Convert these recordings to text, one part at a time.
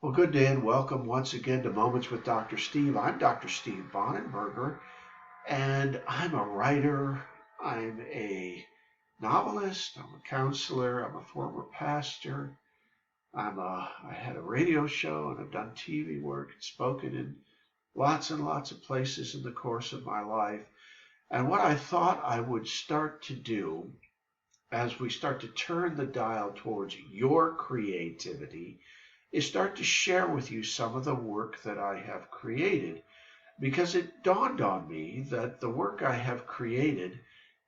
Well, good day and welcome once again to Moments with Dr. Steve. I'm Dr. Steve Bonenberger, and I'm a writer, I'm a novelist, I'm a counselor, I'm a former pastor, I had a radio show and I've done TV work and spoken in lots and lots of places in the course of my life. And what I thought I would start to do as we start to turn the dial towards your creativity is start to share with you some of the work that I have created, because it dawned on me that the work I have created,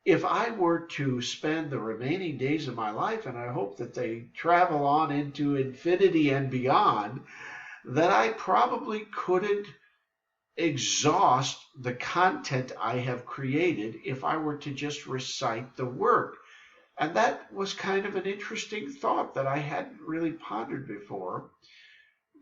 if I were to spend the remaining days of my life, and I hope that they travel on into infinity and beyond, that I probably couldn't exhaust the content I have created if I were to just recite the work. And that was kind of an interesting thought that I hadn't really pondered before.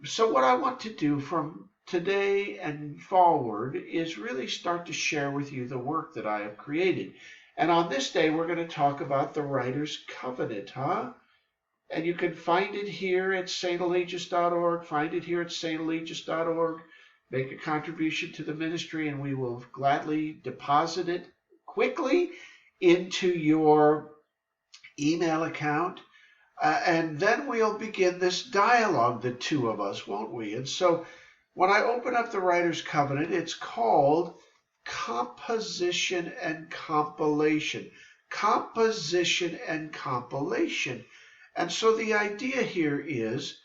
So what I want to do from today and forward is really start to share with you the work that I have created. And on this day, we're going to talk about the Writer's Covenant, And you can find it here at stalaegis.org, find it here at stalaegis.org, make a contribution to the ministry, and we will gladly deposit it quickly into your email account. And then we'll begin this dialogue, the two of us, won't we? And so when I open up the Writer's Covenant, it's called Composition and Compilation. Composition and Compilation. And so the idea here is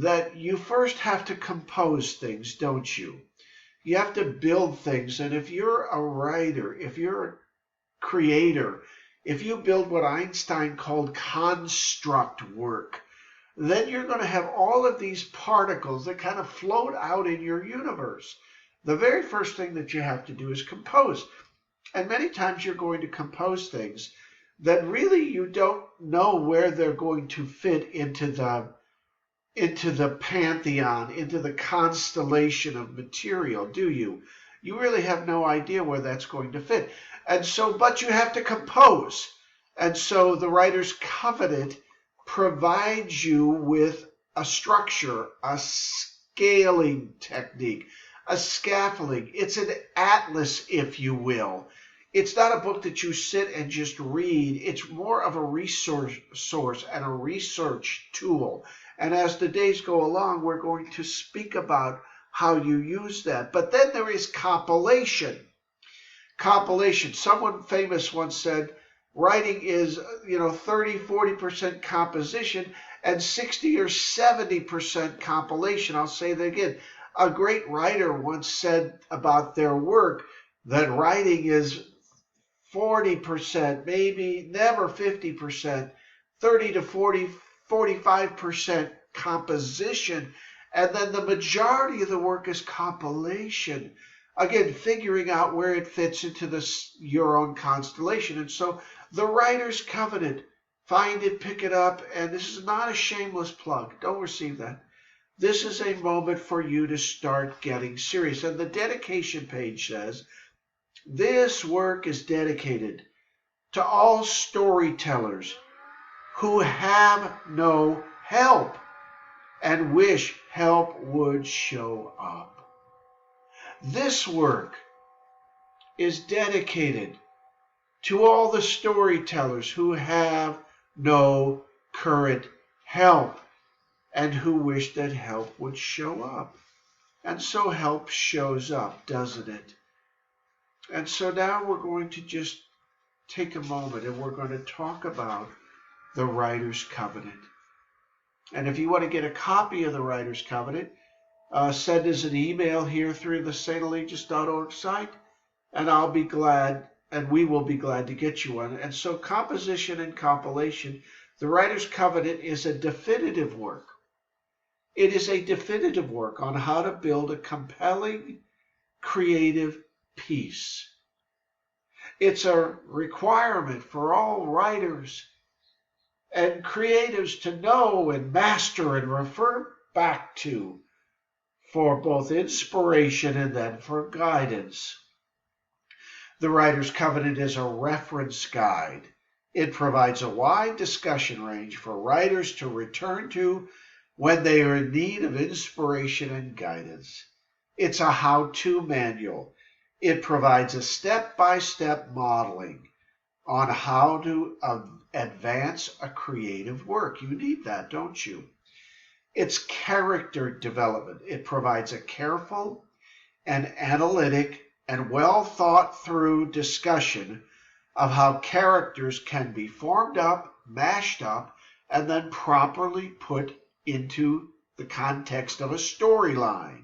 that you first have to compose things, don't you? You have to build things. And if you're a writer, if you're a creator, if you build what Einstein called construct work, then you're going to have all of these particles that kind of float out in your universe. The very first thing that you have to do is compose. And many times you're going to compose things that really you don't know where they're going to fit into the pantheon, into the constellation of material, do you? You really have no idea where that's going to fit. And so, but you have to compose. And so the Writer's Covenant provides you with a structure, a scaling technique, a scaffolding. It's an atlas, if you will. It's not a book that you sit and just read. It's more of a resource source and a research tool. And as the days go along, we're going to speak about how you use that. But then there is compilation. Compilation. Someone famous once said, writing is, 30, 40% composition and 60 or 70% compilation. I'll say that again. A great writer once said about their work that writing is 40%, maybe never 50%, 30 to 40, 45% composition, and then the majority of the work is compilation. Again, figuring out where it fits into your own constellation. And so the Writer's Covenant, find it, pick it up, and this is not a shameless plug. Don't receive that. This is a moment for you to start getting serious. And the dedication page says, this work is dedicated to all storytellers who have no help and wish help would show up. This work is dedicated to all the storytellers who have no current help and who wish that help would show up. And so help shows up, doesn't it? And so now we're going to just take a moment and we're going to talk about the Writer's Covenant. And if you want to get a copy of the Writer's Covenant, send us an email here through the stalaegis.org site, and I'll be glad, and we will be glad to get you one. And so composition and compilation, the Writer's Covenant is a definitive work. It is a definitive work on how to build a compelling, creative piece. It's a requirement for all writers and creatives to know and master and refer back to for both inspiration and then for guidance. The Writer's Covenant is a reference guide. It provides a wide discussion range for writers to return to when they are in need of inspiration and guidance. It's a how-to manual. It provides a step-by-step modeling on how to advance a creative work. You need that, don't you? It's character development. It provides a careful and analytic and well thought through discussion of how characters can be formed up, mashed up, and then properly put into the context of a storyline.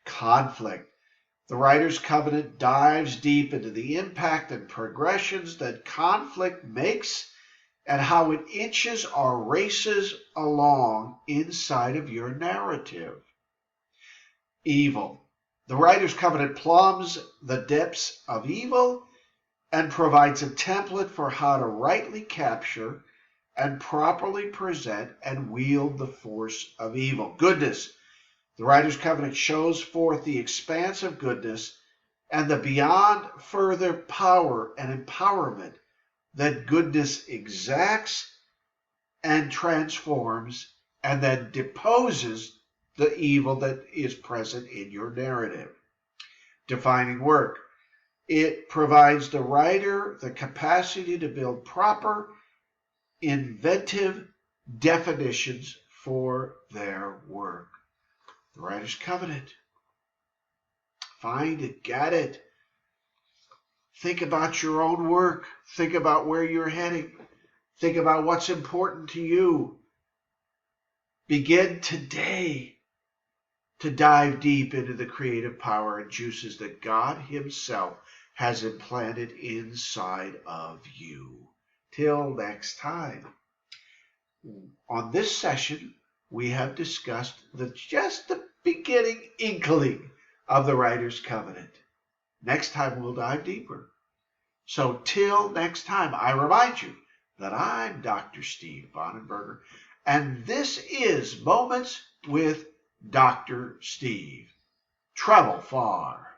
Conflict. The Writer's Covenant dives deep into the impact and progressions that conflict makes and how it inches or races along inside of your narrative. Evil. The Writer's Covenant plumbs the depths of evil and provides a template for how to rightly capture and properly present and wield the force of evil. Goodness. The Writer's Covenant shows forth the expanse of goodness and the beyond further power and empowerment that goodness exacts and transforms and then deposes the evil that is present in your narrative. Defining work. It provides the writer the capacity to build proper, inventive definitions for their work. The Writer's Covenant. Find it, get it. Think about your own work. Think about where you're heading. Think about what's important to you. Begin today to dive deep into the creative power and juices that God Himself has implanted inside of you. Till next time. On this session, we have discussed just the beginning inkling of the Writer's Covenant. Next time, we'll dive deeper. So till next time, I remind you that I'm Dr. Steve Bonenberger, and this is Moments with Dr. Steve. Travel far.